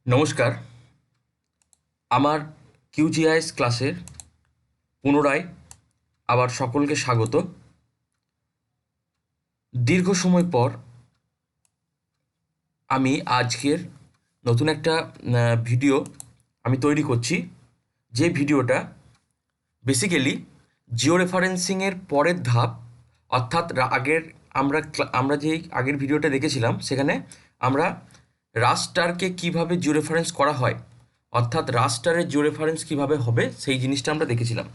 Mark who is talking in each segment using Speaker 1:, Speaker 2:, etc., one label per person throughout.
Speaker 1: নমস্কার। আমার কিউজিআইএস ক্লাসের পুনরায় আবার সকলকে স্বাগত। দীর্ঘ সময় পর আমি আজকের নতুন একটা ভিডিও আমি তৈরি করছি, যে ভিডিওটা বেসিক্যালি জিও রেফারেন্সিংয়ের পরের ধাপ, অর্থাৎ আগের আমরা যে আগের ভিডিওটা দেখেছিলাম সেখানে আমরা রাস্টারকে কিভাবে জিও রেফারেন্স করা হয়, অর্থাৎ রাস্টারের জিও রেফারেন্স কীভাবে হবে সেই জিনিসটা আমরা দেখেছিলাম।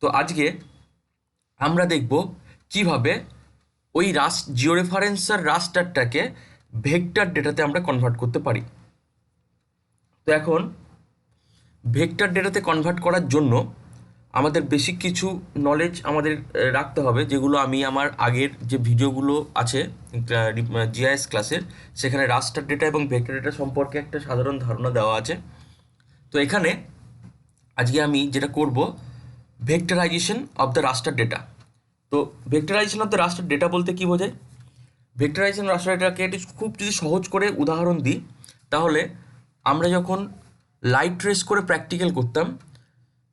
Speaker 1: তো আজকে আমরা দেখব কিভাবে ওই জিও রেফারেন্সার রাস্টারটাকে ভেক্টর ডেটাতে আমরা কনভার্ট করতে পারি। তো এখন ভেক্টর ডেটাতে কনভার্ট করার জন্য আমাদের বেসিক কিছু নলেজ আমাদের রাখতে হবে, যেগুলো আমি আমার আগের যে ভিডিওগুলো আছে জিআইএস ক্লাসের, সেখানে রাস্টার ডেটা এবং ভেক্টর ডেটা সম্পর্কে একটা সাধারণ ধারণা দেওয়া আছে। তো এখানে আজকে আমি যেটা করব, ভেক্টরাইজেশন অফ দ্য রাস্টার ডেটা। তো ভেক্টরাইজেশন অফ দ্য রাস্টার ডেটা বলতে কী বোঝায়? ভেক্টরাইজেশন রাস্টার ডেটাকে খুব যদি সহজ করে উদাহরণ দিই, তাহলে আমরা যখন লাইট ট্রেস করে প্র্যাকটিক্যাল করতাম,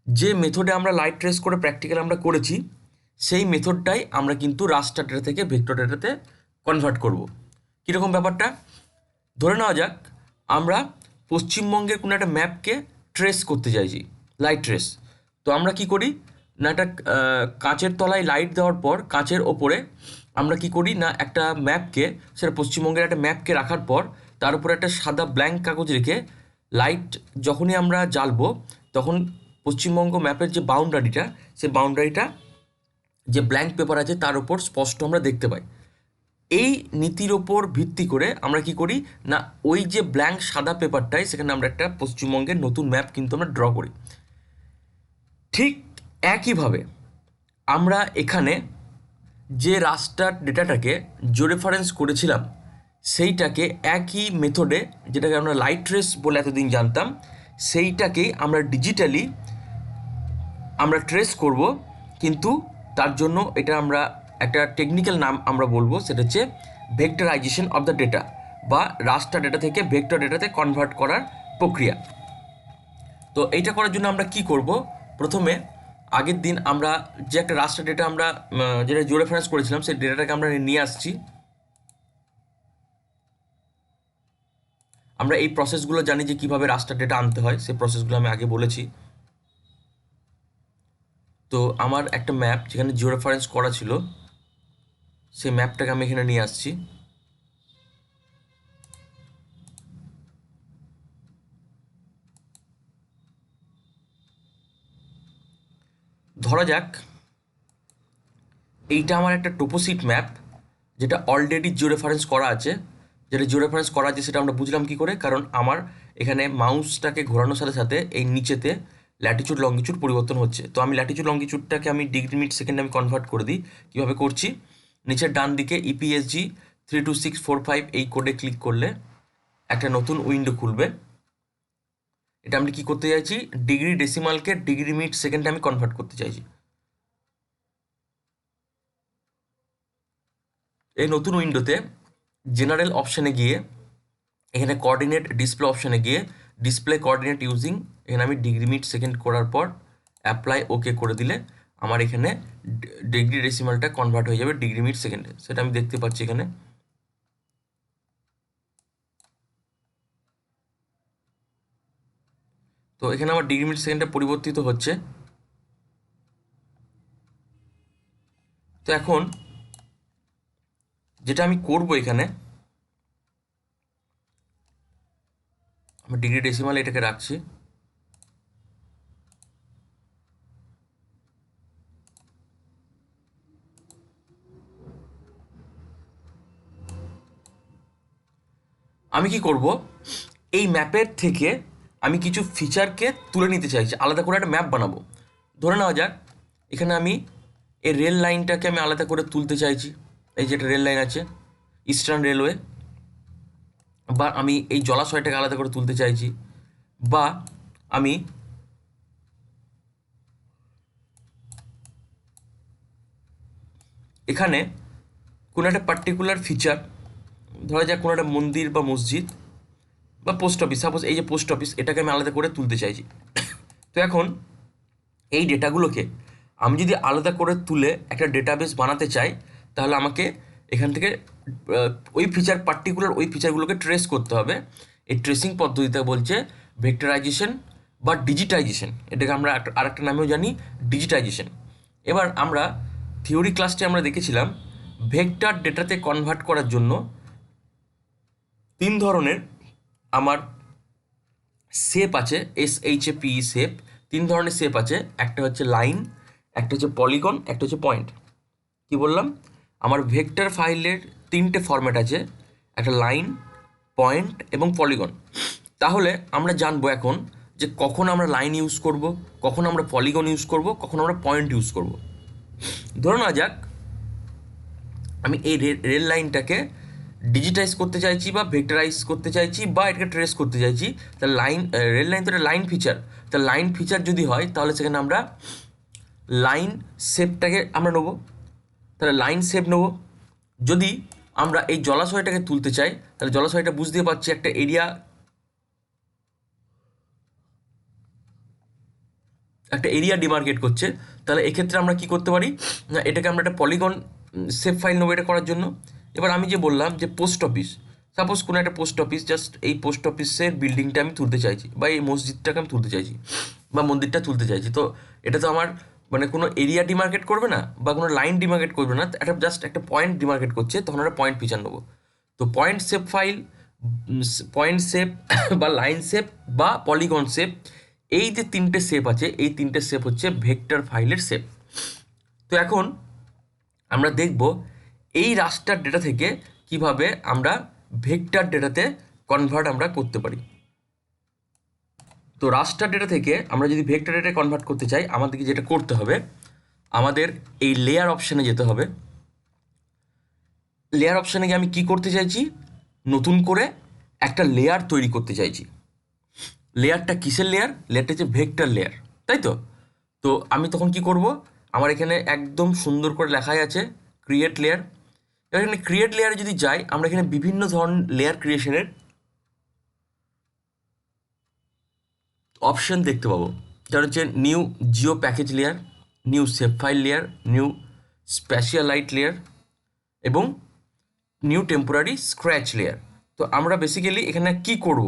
Speaker 1: যে মেথডে আমরা লাইট ট্রেস করে প্র্যাকটিক্যাল আমরা করেছি, সেই মেথডটাই আমরা কিন্তু রাস্টার ডেটা থেকে ভেক্টর ডেটাতে কনভার্ট করব। কীরকম ব্যাপারটা? ধরে নেওয়া যাক আমরা পশ্চিমবঙ্গের কোনো একটা ম্যাপকে ট্রেস করতে চাইছি, লাইট ট্রেস। তো আমরা কি করি না, একটা কাঁচের তলায় লাইট দেওয়ার পর কাঁচের ওপরে আমরা কি করি না, একটা ম্যাপকে, সেটা পশ্চিমবঙ্গের একটা ম্যাপকে রাখার পর তার উপরে একটা সাদা ব্ল্যাঙ্ক কাগজ রেখে লাইট যখনই আমরা জ্বালবো, তখন পশ্চিমবঙ্গ ম্যাপের যে বাউন্ডারিটা, সেই বাউন্ডারিটা যে ব্ল্যাঙ্ক পেপার আছে তার উপর স্পষ্ট আমরা দেখতে পাই। এই নীতির ওপর ভিত্তি করে আমরা কি করি না, ওই যে ব্ল্যাঙ্ক সাদা পেপারটাই সেখানে আমরা একটা পশ্চিমবঙ্গের নতুন ম্যাপ কিন্তু আমরা ড্র করি। ঠিক একইভাবে আমরা এখানে যে রাস্টার ডেটাটাকে জিও রেফারেন্স করেছিলাম, সেইটাকে একই মেথডে, যেটাকে আমরা লাইট ট্রেস বলে এতদিন জানতাম, সেইটাকেই আমরা ডিজিটালি আমরা ট্রেস করব। কিন্তু তার জন্য এটা আমরা একটা টেকনিক্যাল নাম আমরা বলবো, সেটা হচ্ছে ভেক্টরাইজেশন অফ দ্য ডেটা, বা রাস্টার ডেটা থেকে ভেক্টর ডেটাতে কনভার্ট করার প্রক্রিয়া। তো এইটা করার জন্য আমরা কি করব, প্রথমে আগের দিন আমরা যে একটা রাস্টার ডেটা আমরা যেটা জিও রেফারেন্স করেছিলাম, সেই ডেটাটাকে আমরা নিয়ে আসছি। আমরা এই প্রসেসগুলো জানি যে কীভাবে রাস্টার ডেটা আনতে হয়, সেই প্রসেসগুলো আমি আগে বলেছি। তো আমার একটা ম্যাপ যেখানে জিও রেফারেন্স করা ছিল, সেই ম্যাপটাকে আমি এখানে নিয়ে আসছি। ধরা যাক এইটা আমার একটা টোপোসিট ম্যাপ, যেটা অলরেডি জিও রেফারেন্স করা আছে। যেটা জিও রেফারেন্স করা আছে সেটা আমরা বুঝলাম কী করে, কারণ আমার এখানে মাউসটাকে ঘোরানোর সাথে সাথে এই নিচেতে ল্যাটিচিউড লঙ্গিচিউড পরিবর্তন হচ্ছে। তো আমি ল্যাটিচিউড লঙ্গিচিউডটাকে আমি ডিগ্রি মিনিট সেকেন্ডে আমি কনভার্ট করে দিই। কীভাবে করছি, নিচের ডান দিকে ইপিএসজি 32645 এই কোডে ক্লিক করলে একটা নতুন উইন্ডো খুলবে। এটা আমি কি করতে চাইছি, ডিগ্রি ডেসিমালকে ডিগ্রি মিনিট সেকেন্ডে আমি কনভার্ট করতে চাইছি। এই নতুন উইন্ডোতে জেনারেল অপশানে গিয়ে এখানে কোঅর্ডিনেট ডিসপ্লে অপশানে গিয়ে ডিসপ্লে কোঅর্ডিনেট ইউজিং, এখানে আমি ডিগ্রি মিনিট সেকেন্ড করার পর অ্যাপ্লাই ওকে করে দিলে আমার এখানে ডিগ্রি ডেসিমালটা কনভার্ট হয়ে যাবে ডিগ্রি মিনিট সেকেন্ডে। সেটা আমি দেখতে পাচ্ছি এখানে। তো এখানে আমার ডিগ্রি মিনিট সেকেন্ডে পরিবর্তিত হচ্ছে। তো এখন যেটা আমি করব, এখানে আমি ডিগ্রি ডেসিমাল এটাকে রাখছি। আমি কি করব, এই ম্যাপের থেকে আমি কিছু ফিচারকে তুলে নিতে চাইছি, আলাদা করে একটা ম্যাপ বানাবো। ধরে নেওয়া যাক এখানে আমি এই রেল লাইনটাকে আমি আলাদা করে তুলতে চাইছি। এই যে একটা রেল লাইন আছে, ইস্টার্ন রেলওয়ে। বা আমি এই জলাশয়টাকে আলাদা করে তুলতে চাইছি, বা আমি এখানে কোনো একটা পার্টিকুলার ফিচার, ধরা যাক কোনো একটা মন্দির বা মসজিদ, বা পোস্ট অফিস, সাপোজ এই যে পোস্ট অফিস, এটাকে আমি আলাদা করে তুলতে চাইছি। তো এখন এই ডেটাগুলোকে আমি যদি আলাদা করে তুলে একটা ডেটাবেস বানাতে চাই, তাহলে আমাকে এখান থেকে ওই পার্টিকুলার ওই ফিচারগুলোকে ট্রেস করতে হবে। এই ট্রেসিং পদ্ধতিতে বলছে ভেক্টরাইজেশন বা ডিজিটাইজেশন, এটাকে আমরা আরেকটা নামেও জানি ডিজিটাইজেশন। এবার আমরা থিওরি ক্লাসটি আমরা দেখেছিলাম ভেক্টর ডেটাতে কনভার্ট করার জন্য 3 ধরনের আমার শেপ আছে, SHAPE শেপ। 3 ধরনের শেপ আছে, একটা হচ্ছে লাইন, একটা হচ্ছে পলিগন, একটা হচ্ছে পয়েন্ট। কি বললাম, আমার ভেক্টর ফাইলের 3টে ফরম্যাট আছে, একটা লাইন, পয়েন্ট এবং পলিগন। তাহলে আমরা জানবো এখন যে কখন আমরা লাইন ইউজ করব, কখন আমরা পলিগন ইউজ করব, কখন আমরা পয়েন্ট ইউজ করব। ধরো না যাক আমি এই রেল লাইনটাকে ডিজিটাইজ করতে চাইছি বা ভেক্টরাইজ করতে চাইছি বা এটাকে ট্রেস করতে চাইছি। তাহলে লাইন, রেল লাইন তো একটা লাইন ফিচার, তাহলে লাইন ফিচার যদি হয় তাহলে সেখানে আমরা লাইন শেপটাকে আমরা নেবো, তাহলে লাইন শেপ নেবো। যদি আমরা এই জলাশয়টাকে তুলতে চাই, তাহলে জলাশয়টা বুঝতে পারছি একটা এরিয়া ডিমার্কেট করছে, তাহলে এক্ষেত্রে আমরা কি করতে পারি না, এটাকে আমরা একটা পলিগন শেপ ফাইল নেবো এটা করার জন্য। এবার আমি যে বললাম যে পোস্ট অফিস, সাপোজ কোনো একটা পোস্ট অফিস, জাস্ট এই পোস্ট অফিসের বিল্ডিংটা আমি তুলতে চাইছি বা এই মসজিদটাকে আমি তুলতে চাইছি বা মন্দিরটা তুলতে চাইছি। তো এটা তো আমার মানে কোনো এরিয়া ডিমার্কেট করবে না বা কোনো লাইন ডিমার্কেট করবে না, এটা জাস্ট একটা পয়েন্ট ডিমার্কেট করছে, তখন আমরা পয়েন্ট ফিচার নেবো। তো point shape file, point shape বা লাইন শেপ বা পলিগন শেপ, এই যে 3টে শেপ আছে, এই 3টে শেপ হচ্ছে ভেক্টর ফাইলের শেপ। তো এখন আমরা দেখব এই রাস্টার ডেটা থেকে কিভাবে আমরা ভেক্টর ডেটাতে কনভার্ট আমরা করতে পারি। তো রাস্টার ডেটা থেকে আমরা যদি ভেক্টর ডেটায় কনভার্ট করতে চাই, আমাদেরকে যেটা করতে হবে, আমাদের এই লেয়ার অপশানে যেতে হবে। লেয়ার অপশানে গিয়ে আমি কি করতে চাইছি, নতুন করে একটা লেয়ার তৈরি করতে চাইছি। লেয়ারটা কিসের লেয়ার? লেয়ারটা হচ্ছে ভেক্টর লেয়ার, তাই তো? তো আমি তখন কি করব, আমার এখানে একদম সুন্দর করে লেখাই আছে ক্রিয়েট লেয়ার। এবার এখানে ক্রিয়েট লেয়ারে যদি যাই, আমরা এখানে বিভিন্ন ধরনের লেয়ার ক্রিয়েশনের অপশন দেখতে পাবো। যেটা হচ্ছে new geo package layer, new shape file layer, new spatialite layer এবং নিউ টেম্পোরারি স্ক্র্যাচ লেয়ার। তো আমরা বেসিক্যালি এখানে কি করব,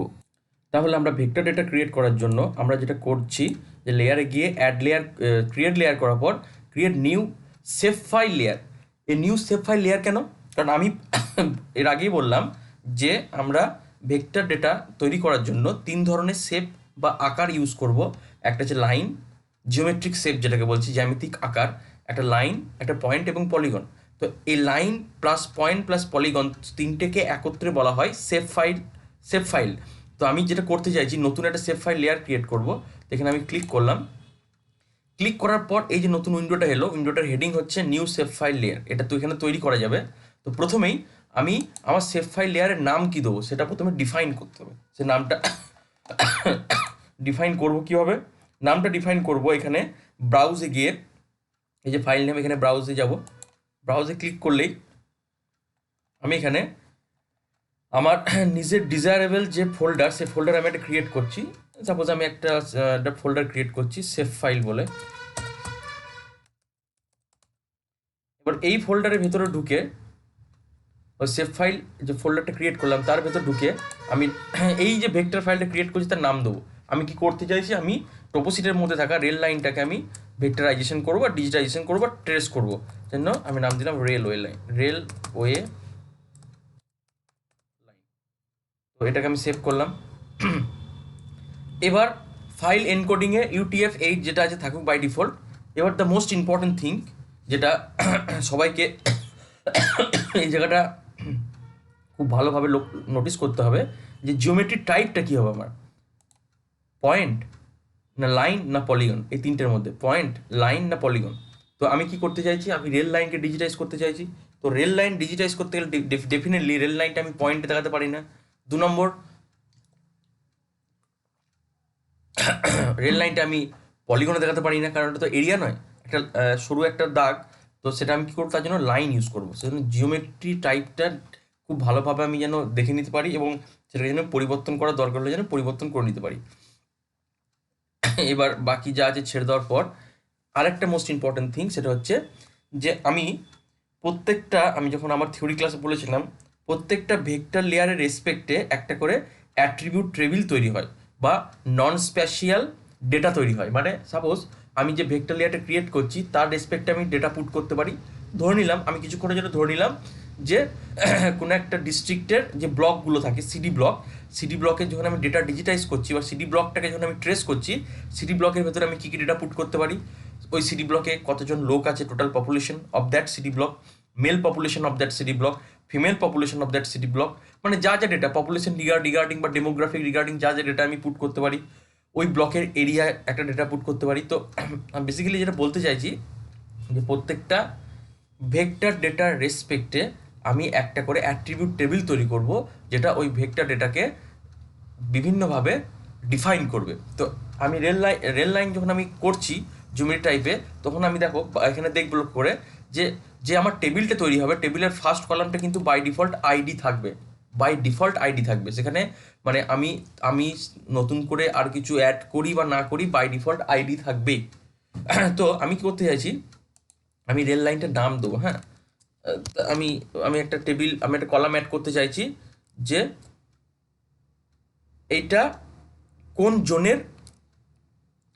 Speaker 1: তাহলে আমরা ভেক্টর ডেটা ক্রিয়েট করার জন্য আমরা যেটা করছি যে লেয়ারে গিয়ে অ্যাড লেয়ার, ক্রিয়েট লেয়ার করার পর create new shape file layer. এই নিউ শেপ ফাইল লেয়ার কেন? কারণ আমি এর আগেই বললাম যে আমরা ভেক্টর ডেটা তৈরি করার জন্য 3 ধরনের শেপ বা আকার ইউজ করব। একটা হচ্ছে লাইন, জিওমেট্রিক শেপ যেটাকে বলছি, জ্যামিতিক আকার, একটা লাইন, একটা পয়েন্ট এবং পলিগন। তো এই line plus point plus polygon 3টেকে একত্রে বলা হয় শেপ ফাইল। তো আমি যেটা করতে চাইছি, নতুন একটা শেপ ফাইল লেয়ার ক্রিয়েট করব। এখানে আমি ক্লিক করলাম, ক্লিক করার পর এই যে নতুন উইন্ডোটা এলো, উইন্ডোটার হেডিং হচ্ছে নিউ শেপ ফাইল লেয়ার। এটা তো এখানে তৈরি করা যাবে। তো প্রথমেই আমি আমার শেপ ফাইল লেয়ারের নাম কি দেবো সেটা প্রথমে ডিফাইন করতে হবে। সে নামটা ডিফাইন করব কীভাবে? নামটা ডিফাইন করব এখানে ব্রাউজে গিয়ে, এই যে ফাইল নেম, এখানে ব্রাউজে যাব, ব্রাউজে ক্লিক করলেই আমি এখানে আমার নিজের ডিজায়ারেবল যে ফোল্ডার, সেই ফোল্ডার আমি একটা ক্রিয়েট করছি। সাপোজ আমি একটা ফোল্ডার ক্রিয়েট করছি সেভ ফাইল বলে। এবার এই ফোল্ডারের ভেতরে ঢুকে, ওই সেভ ফাইল যে ফোল্ডারটা ক্রিয়েট করলাম তার ভেতর ঢুকে আমি এই যে ভেক্টর ফাইলটা ক্রিয়েট করছি তার নাম দেবো। আমি কি করতে চাইছি, আমি টোপোসিটের মধ্যে থাকা রেল লাইনটাকে আমি ভেক্টরাইজেশন করবো, ডিজিটাইজেশন করবো, ট্রেস করবো, জন্য আমি নাম দিলাম রেলওয়ে লাইন, রেলওয়ে লাইন। তো এটাকে আমি সেভ করলাম। এবার ফাইল এনকোডিংয়ে UTF-8 যেটা আছে থাকুক বাই ডিফল্ট। এবার দ্য মোস্ট ইম্পর্টেন্ট থিং যেটা সবাইকে এই জায়গাটা খুব ভালোভাবে নোটিস করতে হবে, যে জিওমেট্রি টাইপটা কী হবে আমার, পয়েন্ট না লাইন না পলিগন, এই 3টের মধ্যে পয়েন্ট, লাইন না পলিগন। তো আমি কি করতে চাইছি, আমি রেল লাইনকে ডিজিটাইজ করতে চাইছি। তো রেল লাইন ডিজিটাইজ করতে গেলে ডেফিনেটলি রেল লাইনটা আমি পয়েন্টে দেখাতে পারি না। 2 নম্বর, রেল লাইনটা আমি পলিগনে দেখাতে পারি না, কারণ এটা তো এরিয়া নয়, একটা সরু একটা দাগ। তো সেটা আমি কী করবো, তার জন্য লাইন ইউজ করবো। সেজন্য জিওমেট্রি টাইপটা খুব ভালোভাবে আমি যেন দেখে নিতে পারি এবং সেটাকে যেন পরিবর্তন করার দরকার হলে যেন পরিবর্তন করে নিতে পারি। এবার বাকি যা আছে ছেড়ে দেওয়ার পর আরেকটা মোস্ট ইম্পর্ট্যান্ট থিং, সেটা হচ্ছে যে আমি যখন আমার থিওরি ক্লাসে বলেছিলাম, প্রত্যেকটা ভেক্টর লেয়ারের রেসপেক্টে একটা করে অ্যাট্রিবিউট টেবিল তৈরি হয় বা নন স্প্যাশিয়াল ডেটা তৈরি হয়। মানে সাপোজ আমি যে ভেক্টর লেয়ারটা ক্রিয়েট করছি তার রেসপেক্টে আমি ডেটা পুট করতে পারি। ধরে নিলাম, আমি কিছুক্ষণের জন্য ধরে নিলাম যে কোনো একটা ডিস্ট্রিক্টের যে ব্লকগুলো থাকে, সিডি ব্লকে যখন আমি ডেটা ডিজিটাইজ করছি বা সিডি ব্লকটাকে যখন আমি ট্রেস করছি, সিডি ব্লকের ভেতরে আমি কী কী ডেটা পুট করতে পারি, ওই সিডি ব্লকে কতজন লোক আছে, total population of that CD block, male population of that CD block, female population of that CD block, মানে যা যা ডেটা পপুলেশন রিগার্ডিং বা ডেমোগ্রাফিক রিগার্ডিং যা যা ডেটা আমি পুট করতে পারি, ওই ব্লকের এরিয়ায় একটা ডেটা পুট করতে পারি। তো বেসিক্যালি যেটা বলতে চাইছি যে প্রত্যেকটা ভেক্টর ডেটার রেসপেক্টে আমি একটা করে অ্যাট্রিবিউট টেবিল তৈরি করব, যেটা ওই ভেক্টর ডেটাকে বিভিন্নভাবে ডিফাইন করবে। তো আমি রেল লাইন যখন আমি করছি জিওমেট্রি টাইপে, তখন আমি দেখো এখানে দেখব করে যে যে আমার টেবিলটা তৈরি হবে, টেবিলের ফার্স্ট কলামটা কিন্তু বাই ডিফল্ট আইডি থাকবে সেখানে। মানে আমি নতুন করে আর কিছু অ্যাড করি বা না করি, বাই ডিফল্ট আইডি থাকবেই। তো আমি কি করতে চাইছি, আমি রেল লাইনটার নাম দেবো, হ্যাঁ। আমি আমি একটা কলাম অ্যাড করতে চাইছি যে এইটা কোন জোনের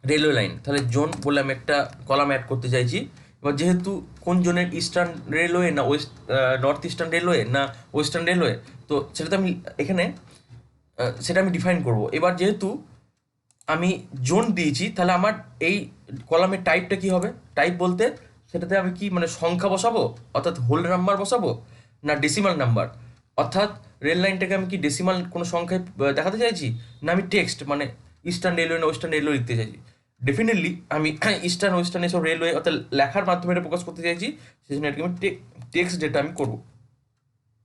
Speaker 1: রেলওয়ে লাইন, তাহলে জোন বলে আমি একটা কলাম অ্যাড করতে চাইছি। এবার যেহেতু কোন জোনের ইস্টার্ন রেলওয়ে না নর্থ ইস্টার্ন রেলওয়ে না ওয়েস্টার্ন রেলওয়ে, তো সেটা তো আমি এখানে সেটা আমি ডিফাইন করব। এবার যেহেতু আমি জোন দিয়েছি, তাহলে আমার এই কলামের টাইপটা কি হবে, টাইপ বলতে সেটাতে আমি কি মানে সংখ্যা বসাবো, অর্থাৎ হোল নাম্বার বসাবো, না ডেসিমাল নাম্বার, অর্থাৎ রেল লাইনটাকে আমি কি ডেসিমাল কোনো সংখ্যায় দেখাতে চাইছি, না আমি টেক্সট মানে ইস্টার্ন রেলওয়ে না ওয়েস্টার্ন রেলওয়ে লিখতে চাইছি। ডেফিনেটলি আমি ইস্টার্ন ওয়েস্টার্ন এসব রেলওয়ে অর্থাৎ লেখার মাধ্যমে এটা প্রকাশ করতে চাইছি, সেই জন্য এটাকে আমি টেক্সট ডেটা আমি করবো।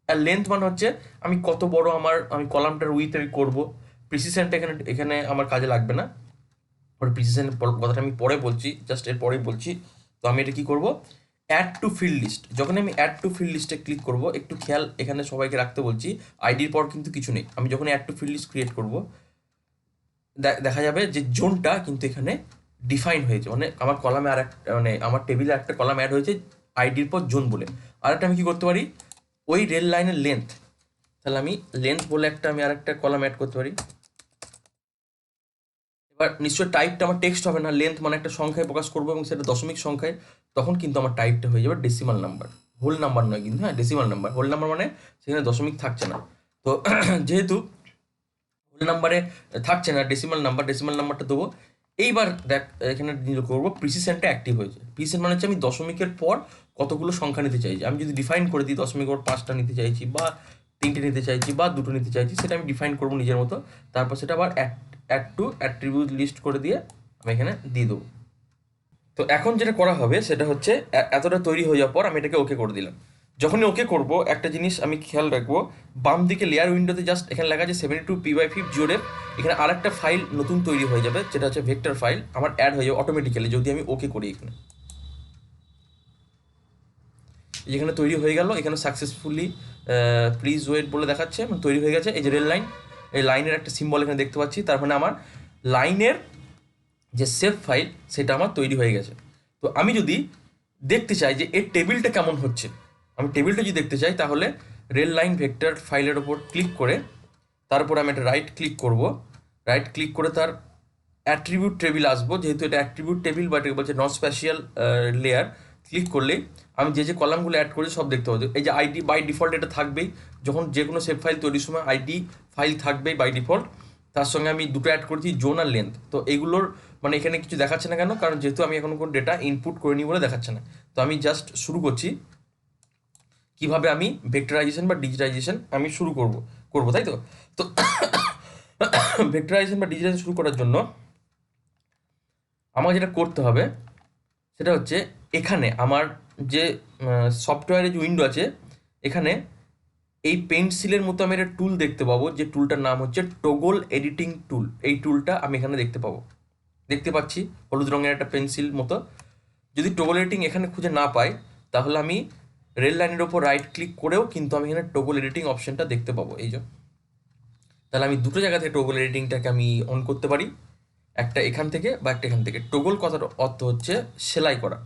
Speaker 1: আর লেন্থ মানে হচ্ছে আমি কত বড় আমি কলামটার উইথ আমি করবো। প্রিসিশনটা এখানে আমার কাজে লাগবে না, ওর প্রিসিশন কথাটা আমি পরে বলছি, জাস্ট এর পরেই বলছি। তো আমি এটা কি করব, অ্যাড টু ফিল্ড লিস্ট, যখন আমি অ্যাড টু ফিল্ড লিস্টে ক্লিক করব, একটু খেয়াল এখানে সবাইকে রাখতে বলছি, আইডির পর কিন্তু কিছু নেই। আমি যখন add to field list create করব, দেখা যাবে যে জোনটা কিন্তু এখানে ডিফাইন হয়েছে, মানে আমার কলামে আর একটা মানে আমার টেবিলে একটা কলাম অ্যাড হয়েছে আইডির পর জোন বলে। আর একটা আমি কি করতে পারি, ওই রেল লাইনের লেন্থ, তাহলে আমি লেন্থ বলে আমি আর একটা কলাম অ্যাড করতে পারি। এবার নিশ্চয়ই টাইপটা আমার টেক্সট হবে না, লেন্থ মানে একটা সংখ্যায় প্রকাশ করবো এবং সেটা দশমিক সংখ্যায়, তখন কিন্তু আমার টাইপটা হয়ে যাবে ডেসিমাল নাম্বার, হোল নাম্বার নয় কিন্তু, হ্যাঁ ডেসিমাল নাম্বার। হোল নাম্বার মানে সেখানে দশমিক থাকছে না। তো যেহেতু হোল নাম্বারে থাকছে না, ডেসিমাল নাম্বারটা দেবো। এইবার দেখ এখানে করবো প্রিসিশনটা অ্যাক্টিভ হয়েছে। প্রিসিশন মানে হচ্ছে আমি দশমিকের পর কতগুলো সংখ্যা নিতে চাইছি। আমি যদি ডিফাইন করে দিই দশমিকের পর 5টা নিতে চাইছি বা 3টে নিতে চাইছি বা 2টো নিতে চাইছি, সেটা আমি ডিফাইন করবো নিজের মতো। তারপর সেটা আবার অ্যাড টু অ্যাট্রিবিউট লিস্ট করে দিয়ে আমি এখানে দিয়ে দেবো। তো এখন যেটা করা হবে সেটা হচ্ছে এতটা তৈরি হয়ে যাওয়ার পর আমি এটাকে ওকে করে দিলাম। যখনই ওকে করব, একটা জিনিস আমি খেয়াল রাখবো, বাম দিকে লেয়ার উইন্ডোতে জাস্ট এখানে লেখা আছে 72p/5 জিওরেপ, এখানে আর একটা ফাইল নতুন তৈরি হয়ে যাবে, যেটা হচ্ছে ভেক্টর ফাইল, আমার অ্যাড হয়ে যাবে অটোমেটিক্যালি যদি আমি ওকে করি। এখানে তৈরি হয়ে গেল, এখানে সাকসেসফুলি প্লিজ ওয়েট বলে দেখাচ্ছে, তৈরি হয়ে গেছে। এই যে রেল লাইন, এই লাইনের একটা সিম্বল এখানে দেখতে পাচ্ছি, তার মানে আমার লাইনের যে সেভ ফাইল সেটা আমার তৈরি হয়ে গেছে। তো আমি যদি দেখতে চাই যে এর টেবিলটা কেমন হচ্ছে, আমি টেবিলটা যদি দেখতে চাই, তাহলে রেল লাইন ভেক্টর ফাইলের ওপর ক্লিক করে তারপর আমি একটা রাইট ক্লিক করব, রাইট ক্লিক করে তার অ্যাট্রিবিউট টেবিল আসবো, যেহেতু এটা অ্যাট্রিবিউট টেবিল বা এটা বলছে নন স্পেশিয়াল লেয়ার, ক্লিক করলে আমি যে কলামগুলো অ্যাড করেছি সব দেখতে পাবো। এই যে আইডি বাই ডিফল্ট এটা থাকবেই, যখন যে কোনো সেভ ফাইল তৈরির সময় আইডি ফাইল থাকবেই বাই ডিফল্ট। তার সঙ্গে আমি দুটো অ্যাড করেছি জোন আর লেন্থ। তো এইগুলোর মানে এখানে কিছু দেখাচ্ছে না কেন, কারণ যেহেতু আমি এখন কোনো ডেটা ইনপুট করিনি বলে দেখাচ্ছে না। তো আমি জাস্ট শুরু করছি কিভাবে আমি ভেক্টরাইজেশন বা ডিজিটাইজেশন আমি শুরু করব, তাই তো। তো ভেক্টরাইজেশন বা ডিজিটাইজেশন শুরু করার জন্য আমার যেটা করতে হবে সেটা হচ্ছে এখানে আমার যে সফটওয়্যারের যে উইন্ডো আছে, এখানে এই পেন্সিলের মতো আমি একটা টুল দেখতে পাবো, যে টুলটার নাম হচ্ছে টগল এডিটিং টুল। এই টুলটা আমি এখানে দেখতে পাচ্ছি হলুদ রঙের একটা পেন্সিল মতো। যদি টগল এডিটিং এখানে খুঁজে না পাই, তাহলে আমি রেল লাইনের ওপর রাইট ক্লিক করেও কিন্তু আমি এখানে টগল এডিটিং অপশনটা দেখতে পাবো। এই যে, তাহলে আমি দুটো জায়গা থেকে টগল এডিটিংটাকে আমি অন করতে পারি, একটা এখান থেকে বা একটা এখান থেকে। টগল কথার অর্থ হচ্ছে সেলাই করা।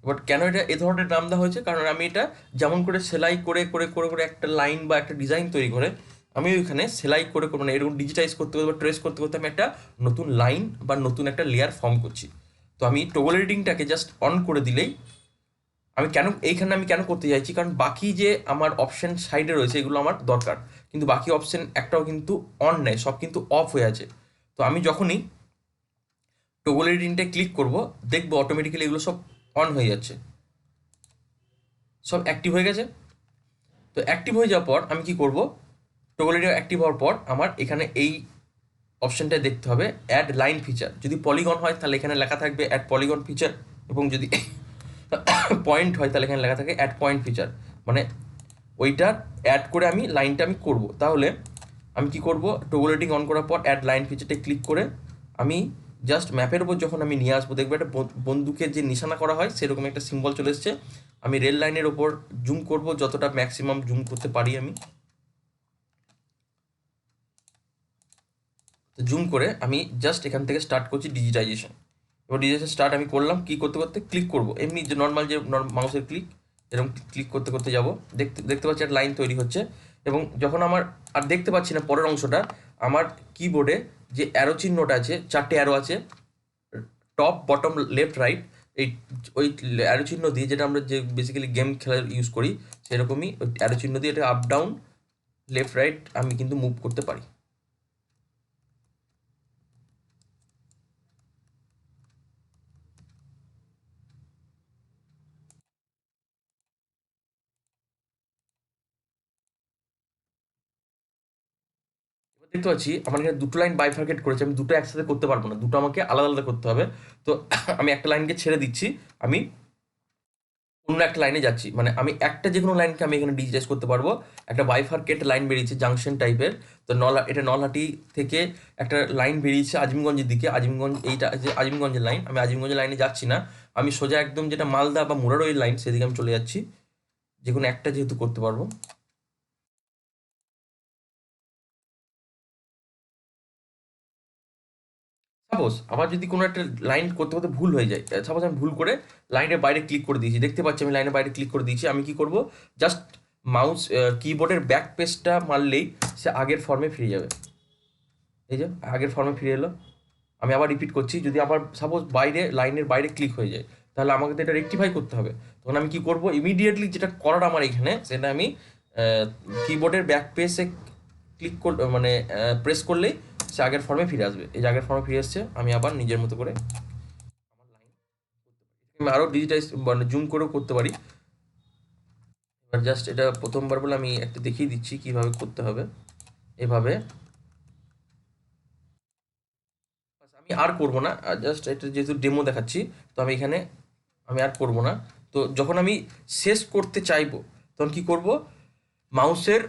Speaker 1: বাট কেন এটা এ ধরনের নাম দেওয়া হয়েছে, কারণ আমি এটা যেমন করে সেলাই করে করে করে করে একটা লাইন বা একটা ডিজাইন তৈরি করে আমি ওইখানে সেলাই করে করে মানে এরকম ডিজিটাইজ করতে করতে বা ট্রেস করতে করতে আমি একটা নতুন লাইন বা নতুন একটা লেয়ার ফর্ম করছি। তো আমি টগল এডিটিংটাকে জাস্ট অন করে দিলেই আমি কেন করতে চাইছি, কারণ বাকি যে আমার অপশন সাইডে রয়েছে এগুলো আমার দরকার, কিন্তু বাকি অপশন একটাও কিন্তু অন নেই, সব কিন্তু অফ হয়ে আছে। তো আমি যখনই টগল এডিটিংটায় ক্লিক করব দেখবো অটোমেটিক্যালি এগুলো সব অন হয়ে যাচ্ছে, সব অ্যাক্টিভ হয়ে গেছে। তো অ্যাক্টিভ হয়ে যাওয়ার পর আমি কি করব, টগল এডিটিং অ্যাক্টিভ হওয়ার পর আমার এখানে এই অপশনটায় দেখতে হবে অ্যাড লাইন ফিচার। যদি পলিগন হয় তাহলে এখানে লেখা থাকবে অ্যাড পলিগন ফিচার, এবং যদি পয়েন্ট হয় তাহলে এখানে লেখা থাকে অ্যাড পয়েন্ট ফিচার। মানে ওইটার অ্যাড করে আমি লাইনটা আমি করব। তাহলে আমি কি করব, টগল এডিটিং অন করার পর অ্যাড লাইন ফিচারটা ক্লিক করে আমি জাস্ট ম্যাপের উপর যখন আমি নিয়ে আসবো দেখবো একটা বন্দুকের যে নিশানা করা হয় সেরকম একটা সিম্বল চলে এসছে। আমি রেল লাইনের ওপর জুম করব, যতটা ম্যাক্সিমাম জুম করতে পারি আমি। তো জুম করে আমি জাস্ট এখান থেকে স্টার্ট করছি ডিজিটাইজেশন। এবার ডিজিটাইজেশন স্টার্ট আমি করলাম, কি করতে করতে ক্লিক করব, এমনি যে নর্মাল যে মাউসের ক্লিক, এরকম ক্লিক করতে করতে যাব, দেখতে দেখতে পাচ্ছি একটা লাইন তৈরি হচ্ছে। এবং যখন আমার আর দেখতে পাচ্ছি না পরের অংশটা, আমার কিবোর্ডে যে অ্যারো চিহ্নটা আছে, চারটে অ্যারো আছে, টপ বটম লেফট রাইট, এই ওই অ্যারো চিহ্ন দিয়ে, যেটা আমরা যে বেসিক্যালি গেম খেলার ইউজ করি সেরকমই ওই অ্যারো চিহ্ন দিয়ে এটা আপ ডাউন লেফট রাইট আমি কিন্তু মুভ করতে পারি। এবার দেখতে পাচ্ছি আমার এখানে দুটো লাইন বাইফার্কেট করেছে, আমি দুটো একসাথে করতে পারবো না, দুটো আমাকে আলাদা আলাদা করতে হবে। তো আমি একটা লাইনকে ছেড়ে দিচ্ছি, আমি অন্য একটা লাইনে যাচ্ছি, মানে আমি একটা যে কোনো লাইনকে আমি এখানে ডিজিটাইজ করতে পারবো। একটা বাইফার্কেট লাইন বেরিয়েছে জাংশন টাইপের, তো এটা নলহাটি থেকে একটা লাইন বেরিয়েছে আজিমগঞ্জের দিকে। আজিমগঞ্জ, এইটা যে আজিমগঞ্জের লাইন, আমি আজিমগঞ্জের লাইনে যাচ্ছি না, আমি সোজা একদম যেটা মালদা বা মুরারই লাইন সেদিকে আমি চলে যাচ্ছি, যে কোনো একটা যেহেতু করতে পারবো। সাপোজ আমার যদি কোনো একটা লাইন করতে করতে ভুল হয়ে যায়, সাপোজ আমি ভুল করে লাইনের বাইরে ক্লিক করে দিয়েছি, দেখতে পাচ্ছি আমি লাইনের বাইরে ক্লিক করে দিয়েছি, আমি কি করব, জাস্ট মাউস কিবোর্ডের ব্যাক পেজটা মারলেই সে আগের ফর্মে ফিরে যাবে। এই যে আগের ফর্মে ফিরে এলো। আমি আবার রিপিট করছি, যদি আবার সাপোজ বাইরে লাইনের বাইরে ক্লিক হয়ে যায় তাহলে আমাকে তো এটা রেকটিফাই করতে হবে। তখন আমি কি করব, ইমিডিয়েটলি যেটা করার আমার এখানে সেটা আমি কিবোর্ডের ব্যাক পেজে ক্লিক মানে প্রেস করলেই সে আগের ফর্মে ফিরে আসবে। এই যে আগের ফর্মে ফিরে এসছে, আমি আবার নিজের মতো করে আমার লাইন আমি আরও ডিজিটাইজ মানে জুম করেও করতে পারি। এবার জাস্ট এটা প্রথমবার বলে আমি একটা দেখিয়ে দিচ্ছি কিভাবে করতে হবে। এভাবে আমি আর করব না, জাস্ট এটা যেহেতু ডেমো দেখাচ্ছি, তো আমি এখানে আমি আর করব না। তো যখন আমি শেষ করতে চাইবো তখন কি করব, মাউসের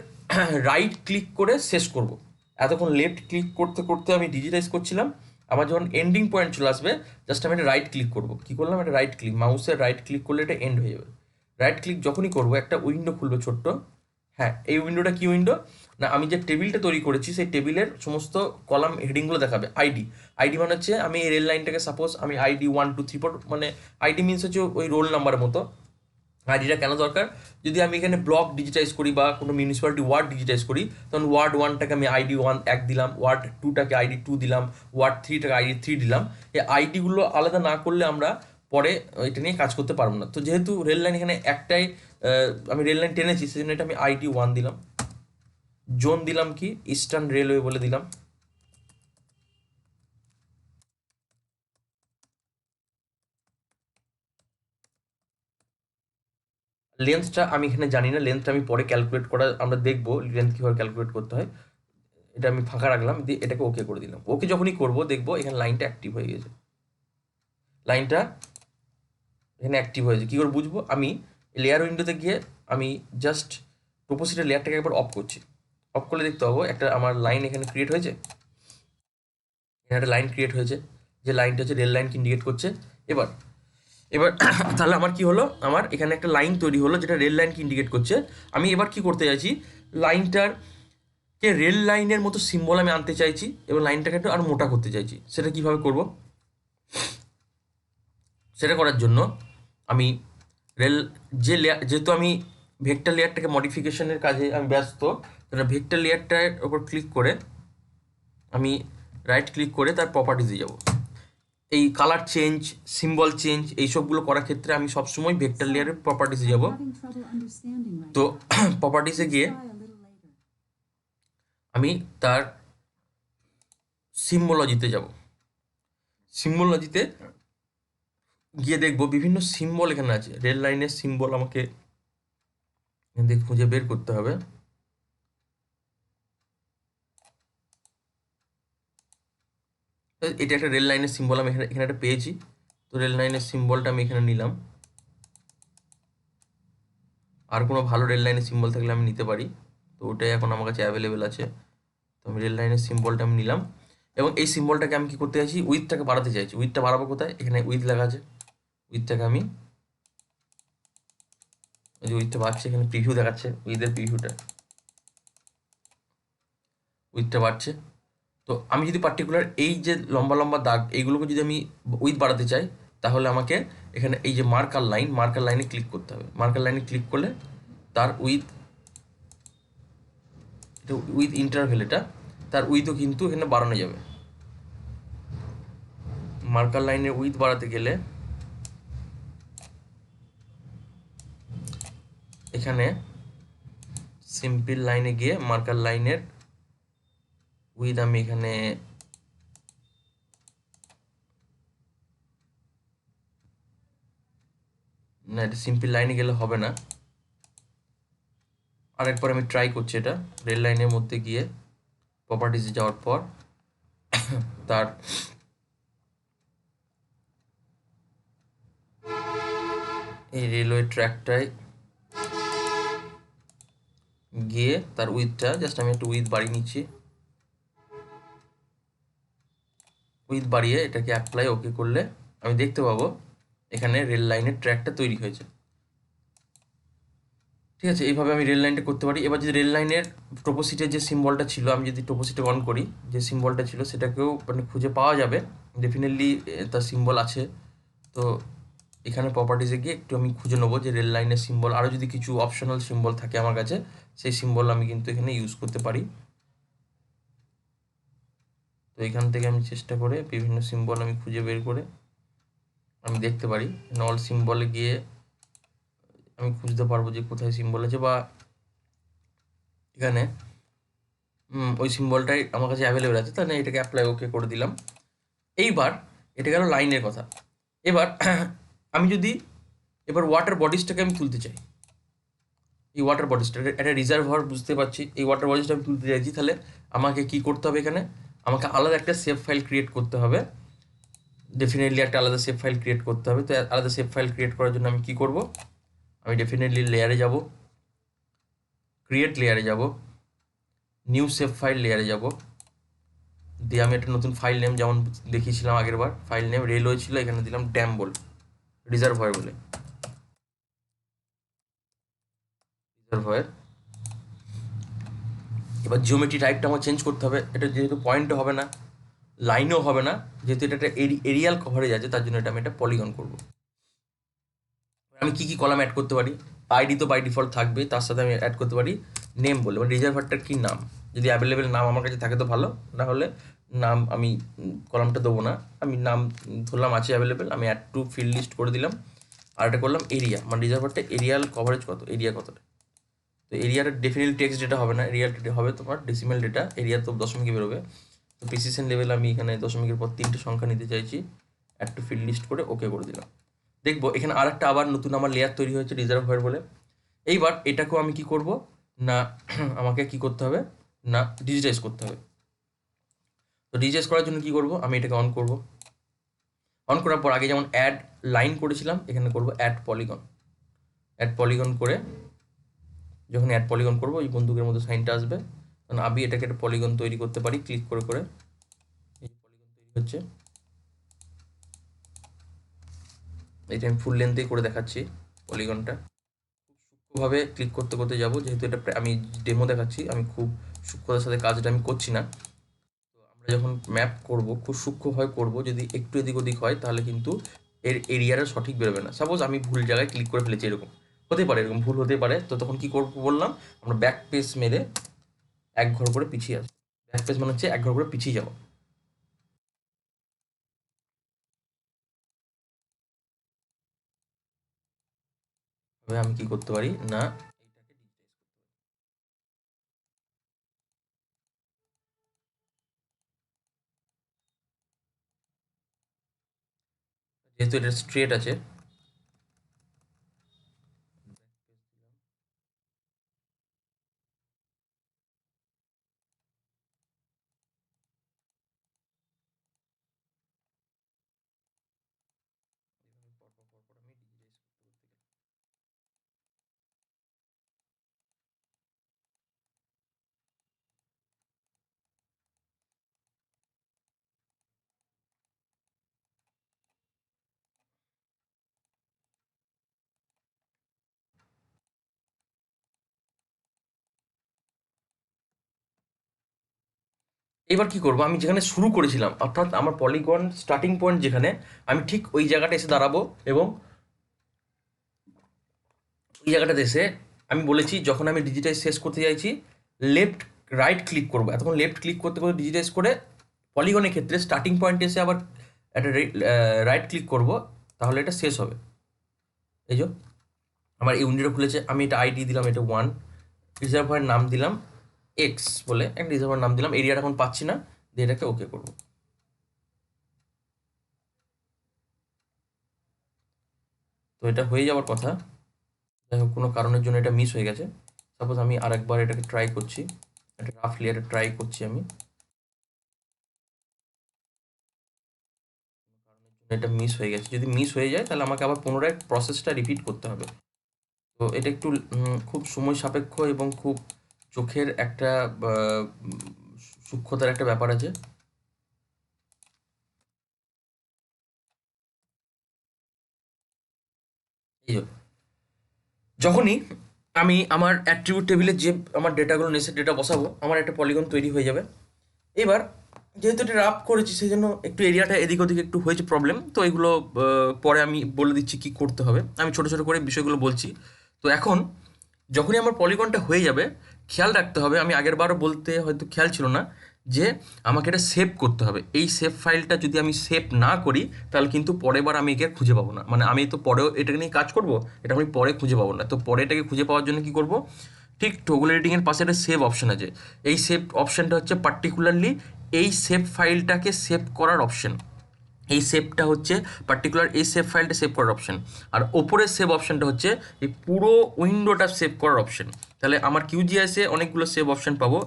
Speaker 1: রাইট ক্লিক করে শেষ করব। এতক্ষণ লেফট ক্লিক করতে করতে আমি ডিজিটাইজ করছিলাম, আমার যখন এন্ডিং পয়েন্ট চলে আসবে জাস্ট আমি এটা রাইট ক্লিক করব। কী করলাম, এটা রাইট ক্লিক, মাউসের রাইট ক্লিক করলে এটা এন্ড হয়ে যাবে। রাইট ক্লিক যখনই করবো একটা উইন্ডো খুলবে ছোট্ট। হ্যাঁ, এই উইন্ডোটা কি উইন্ডো, না আমি যে টেবিলটা তৈরি করেছি সেই টেবিলের সমস্ত কলাম হেডিংগুলো দেখাবে। আইডি, আইডি মানে হচ্ছে আমি এই রেল লাইনটাকে সাপোজ আমি আইডি 1 2 3 4, মানে আইডি মিনস হচ্ছে ওই রোল নাম্বারের মতো। আইডিটা কেন দরকার, যদি আমি এখানে ব্লক ডিজিটাইজ করি বা কোনো মিউনিসিপ্যালিটি ওয়ার্ড ডিজিটাইজ করি, তখন ওয়ার্ড 1টাকে আমি আইডি 1 দিলাম, ওয়ার্ড 2টাকে আইডি 2 দিলাম, ওয়ার্ড 3টাকে আইডি 3 দিলাম। এই আইডিগুলো আলাদা না করলে আমরা পরে এটা নিয়ে কাজ করতে পারবো না। তো যেহেতু রেল লাইন এখানে একটাই, আমি রেল লাইন টেনেছি সেজন্য এটা আমি আইডি 1 দিলাম। জোন দিলাম কি ইস্টার্ন রেলওয়ে বলে দিলাম। লেন্থটা আমি এখানে জানি না, লেন্থটা আমি পরে ক্যালকুলেট করা আমরা দেখবো লেন্থ কীভাবে ক্যালকুলেট করতে হয়। এটা আমি ফাঁকা রাখলাম, দিয়ে এটাকে ওকে করে দিলাম। ওকে যখনই করবো দেখবো এখানে লাইনটা অ্যাক্টিভ হয়ে গেছে, লাইনটা এখানে অ্যাক্টিভ হয়েছে। কী করে বুঝবো, আমি লেয়ার উইন্ডোতে গিয়ে আমি জাস্ট প্রপোজিটের লেয়ারটাকে একবার অফ করছি। অফ করলে দেখতে পাবো একটা আমার লাইন এখানে ক্রিয়েট হয়েছে, এখানে একটা লাইন ক্রিয়েট হয়েছে, যে লাইনটা হচ্ছে রেল লাইনকে ইন্ডিকেট করছে। এবার এবার তাহলে আমার কি হলো, আমার এখানে একটা লাইন তৈরি হলো যেটা রেল লাইনকে ইন্ডিকেট করছে। আমি এবার কি করতে চাইছি, লাইনটার কে রেল লাইনের মতো সিম্বল আমি আনতে চাইছি এবং লাইনটাকে একটু আর মোটা করতে চাইছি। সেটা কিভাবে করব, সেটা করার জন্য আমি রেল যে লেয়ার, যেহেতু আমি ভেক্টর লেয়ারটাকে মডিফিকেশনের কাজে আমি ব্যস্ত, সেটা ভেক্টর লেয়ারটার ওপর ক্লিক করে আমি রাইট ক্লিক করে তার প্রপার্টিসে যাব। এই কালার চেঞ্জ, সিম্বল চেঞ্জ, এইসবগুলো করার ক্ষেত্রে আমি সবসময় ভেক্টর লেয়ারের প্রপার্টিসে যাব। তো প্রপার্টিসে গিয়ে আমি তার সিম্বলজিতে যাব। সিম্বলজিতে গিয়ে দেখবো বিভিন্ন সিম্বল এখানে আছে, রেল লাইনের সিম্বল আমাকে এখান থেকে খুঁজে বের করতে হবে। এটা একটা রেল লাইনের সিম্বল আমি এখানে এখানে একটা পেয়েছি। তো রেল লাইনের সিম্বলটা আমি এখানে নিলাম। আর কোনো ভালো রেল লাইনের সিম্বল থাকলে আমি নিতে পারি, তো ওটাই এখন আমার কাছে অ্যাভেলেবেল আছে। তো আমি রেল লাইনের সিম্বলটা আমি নিলাম এবং এই সিম্বলটাকে আমি কি করতে চাইছি, উইথটাকে বাড়াতে চাইছি। উইথটা বাড়াবো কোথায়, এখানে উইথ লেখা আছে, উইথটাকে আমি, ওই যে উইথটা বাড়ছে, এখানে প্রিভিউ দেখাচ্ছে, উইথের প্রিভিউটা, উইথটা বাড়ছে। তো আমি যদি পার্টিকুলার এই যে লম্বা লম্বা দাগ এইগুলোকে যদি আমি উইথ বাড়াতে চাই, তাহলে আমাকে এখানে এই যে মার্কার লাইন, মার্কার লাইনে ক্লিক করতে হবে। মার্কার লাইনে ক্লিক করলে তার উইথ, উইথ ইন্টারভেল, এটা তার উইথও কিন্তু এখানে বাড়ানো যাবে। মার্কার লাইনের উইথ বাড়াতে গেলে এখানে সিম্পল লাইনে গিয়ে মার্কার লাইনের উইথ আমি এখানে না, এটা সিম্পল লাইনে গেলে হবে না। আরেকবার আমি ট্রাই করছি এটা। রেল লাইনের মধ্যে গিয়ে প্রপার্টিসে যাওয়ার পর তার এই রেলওয়ে ট্র্যাকটায় গিয়ে তার উইথটা জাস্ট আমি একটু উইথ বাড়িয়ে নিচ্ছি। উইথ বাড়িয়ে এটাকে অ্যাপ্লাই ওকে করলে আমি দেখতে পাবো এখানে রেল লাইনের ট্র্যাকটা তৈরি হয়েছে। ঠিক আছে, এইভাবে আমি রেল লাইনটা করতে পারি। এবার যদি রেল লাইনের টোপোসিটের যে সিম্বলটা ছিল, আমি যদি টোপোসিটে অন করি, যে সিম্বলটা ছিল সেটাকেও মানে খুঁজে পাওয়া যাবে, ডেফিনেটলি তার সিম্বল আছে। তো এখানে প্রপার্টিসে গিয়ে একটু আমি খুঁজে নেবো যে রেল লাইনের সিম্বল, আরও যদি কিছু অপশনাল সিম্বল থাকে আমার কাছে, সেই সিম্বল আমি কিন্তু এখানে ইউজ করতে পারি। তো এখান থেকে আমি চেষ্টা করে বিভিন্ন সিম্বল আমি খুঁজে বের করে আমি দেখতে পারি। অল সিম্বলে গিয়ে আমি খুঁজতে পারবো যে কোথায় সিম্বল আছে, বা এখানে ওই সিম্বলটাই আমার কাছে অ্যাভেলেবেল আছে, তাহলে এটাকে অ্যাপ্লাই ওকে করে দিলাম। এইবার এটা গেল লাইনের কথা। এবার আমি যদি এবার ওয়াটার বডিসটাকে আমি তুলতে চাই, এই ওয়াটার বডিসটা একটা রিজার্ভার, বুঝতে পারছি, এই ওয়াটার বডিসটা আমি তুলতে চাইছি, তাহলে আমাকে কি করতে হবে, এখানে আমাকে আলাদা একটা সেভ ফাইল ক্রিয়েট করতে হবে। ডেফিনেটলি একটা আলাদা সেভ ফাইল ক্রিয়েট করতে হবে। তো আলাদা সেভ ফাইল ক্রিয়েট করার জন্য আমি কি করব, আমি ডেফিনেটলি লেয়ারে যাব, ক্রিয়েট লেয়ারে যাব, নিউ সেভ ফাইল লেয়ারে যাব, দিয়ে আমি একটা নতুন ফাইল নেম, যেমন দেখিয়েছিলাম আগের বার, ফাইল নেম রেলওয়ে ছিল, এখানে দিলাম ড্যাম বল, রিজার্ভয়ার বলে, রিজার্ভয়ার। এবার জিওমেট্রি টাইপটা আমার চেঞ্জ করতে হবে। এটা যেহেতু পয়েন্টও হবে না, লাইনও হবে না, যেহেতু এটা একটা এরিয়াল কভারেজ আছে, তার জন্য এটা আমি একটা পলিগন করব। আমি কি কি কলাম অ্যাড করতে পারি, আইডি তো বাই ডিফল্ট থাকবে, তার সাথে আমি অ্যাড করতে পারি নেম বলে, মানে রিজার্ভারটার কি নাম, যদি অ্যাভেলেবেল নাম আমার কাছে থাকে তো ভালো, না হলে নাম আমি কলামটা দেবো না। আমি নাম ধরলাম আছে অ্যাভেলেবেল, আমি অ্যাড টু ফিল্ড লিস্ট করে দিলাম। আর এটা করলাম এরিয়া, মানে রিজার্ভারটা এরিয়াল কভারেজ কত, এরিয়া কতটা। তো এরিয়াটা ডেফিনেটলি টেক্সট ডেটা হবে না, এরিয়া হবে তোমার ডেসিমেল ডেটা, এরিয়া তো দশমিকে বেরোবে। তো প্রিসিশন লেভেল আমি এখানে দশমিকের পর 3টে সংখ্যা নিতে চাইছি, অ্যাড টু ফিল্ড লিস্ট করে ওকে করে দিলাম। দেখবো এখানে আর একটা আবার নতুন আমার লেয়ার তৈরি হয়েছে রিজার্ভয়ার বলে। এইবার এটাকেও আমি কি করব না, আমাকে কি করতে হবে না, ডিজিটাইজ করতে হবে। তো ডিজিটাইজ করার জন্য কি করব, আমি এটাকে অন করব। অন করার পর আগে যেমন অ্যাড লাইন করেছিলাম, এখানে করব অ্যাড পলিগন। অ্যাড পলিগন করে যখন অ্যাড পলিগন করবো, ওই বন্দুকের মধ্যে সাইনটা আসবে, তখন আমি এটাকে একটা পলিগন তৈরি করতে পারি ক্লিক করে করে। এই পলিগন তৈরি হচ্ছে, এটা আমি ফুল লেন্থেই করে দেখাচ্ছি পলিগনটা। সূক্ষ্মভাবে ক্লিক করতে করতে যাব, যেহেতু এটা আমি ডেমো দেখাচ্ছি, আমি খুব সূক্ষ্মতার সাথে কাজটা আমি করছি না। তো আমরা যখন ম্যাপ করব খুব সূক্ষ্মভাবে করব, যদি একটু এদিক ওদিক হয় তাহলে কিন্তু এর এরিয়াটা সঠিক বেরোবে না। সাপোজ আমি ভুল জায়গায় ক্লিক করে ফেলেছি, এরকম হতে পারে, এরকম ভুল হতে পারে। তো তখন কি করবো বললাম, আমরা ব্যাক পেজ মেরে এক ঘর করে পিছিয়ে আসবো। ব্যাক পেজ মানে হচ্ছে এক ঘর করে পিছিয়ে যাবো। তবে আমি কি করতে পারি না, যেহেতু এটা স্ট্রেট আছে, এবার কি করব, আমি যেখানে শুরু করেছিলাম অর্থাৎ আমার পলিগন স্টার্টিং পয়েন্ট যেখানে, আমি ঠিক ওই জায়গাটা এসে দাঁড়াবো। এবং ওই জায়গাটাতে এসে আমি বলেছি যখন আমি ডিজিটাইজ শেষ করতে চাইছি লেফট রাইট ক্লিক করবো। এতক্ষণ লেফট ক্লিক করতে করতে ডিজিটাইজ করে পলিগনের ক্ষেত্রে স্টার্টিং পয়েন্টে এসে আবার একটা রাইট ক্লিক করব, তাহলে এটা শেষ হবে। এই যে আমার এই উইন্ডোটা খুলেছে, আমি এটা আইডি দিলাম, এটা 1, রিজার্ভার নাম দিলাম এক্স বলে, একটা রিজার্ভার নাম দিলাম, এরিয়াটা এখন পাচ্ছি না, দিয়ে এটাকে ওকে করবো। তো এটা হয়ে যাওয়ার কথা, যাই হোক কোনো কারণের জন্য এটা মিস হয়ে গেছে। সাপোজ আমি আরেকবার এটাকে ট্রাই করছি, এটা রাফ লেয়ারে ট্রাই করছি আমি, এটা মিস হয়ে গেছে। যদি মিস হয়ে যায় তাহলে আমাকে আবার পুনরায় প্রসেসটা রিপিট করতে হবে। তো এটা একটু খুব সময় সাপেক্ষ এবং খুব চোখের একটা সূক্ষ্মতার একটা ব্যাপার আছে। এই যে যখনই আমি আমার অ্যাট্রিবিউট টেবিলে যে আমার ডেটাগুলো নেসে ডেটা বসাবো, আমার একটা পলিগন তৈরি হয়ে যাবে। এবার যেহেতু এটা রাফ করেছি সেই জন্য একটু এরিয়াটা এদিক ওদিক একটু হয়েছে প্রবলেম। তো এগুলো পরে আমি বলে দিচ্ছি কি করতে হবে, আমি ছোটো ছোটো করে বিষয়গুলো বলছি। তো এখন যখনই আমার পলিগনটা হয়ে যাবে, খেয়াল রাখতে হবে, আমি আগের বারও বলতে হয়তো খেয়াল ছিল না, যে আমাকে এটা সেভ করতে হবে। এই সেভ ফাইলটা যদি আমি সেভ না করি তাহলে কিন্তু পরের বার আমি একে খুঁজে পাবো না। মানে আমি তো পরেও এটাকে নিয়ে কাজ করব, এটা আমি পরে খুঁজে পাবো না। তো পরে এটাকে খুঁজে পাওয়ার জন্য কি করব, ঠিক টগল এডিটিংয়ের পাশে একটা সেভ অপশন আছে, এই সেভ অপশানটা হচ্ছে পার্টিকুলারলি এই সেভ ফাইলটাকে সেভ করার অপশন। এই সেভটা হচ্ছে পার্টিকুলার এই সেভ ফাইলটা সেভ করার অপশন। আর ওপরের সেভ অপশনটা হচ্ছে এই পুরো উইন্ডোটা সেভ করার অপশন। তাহলে আমার কিউজিআইসে অনেকগুলো সেভ অপশন পাবো।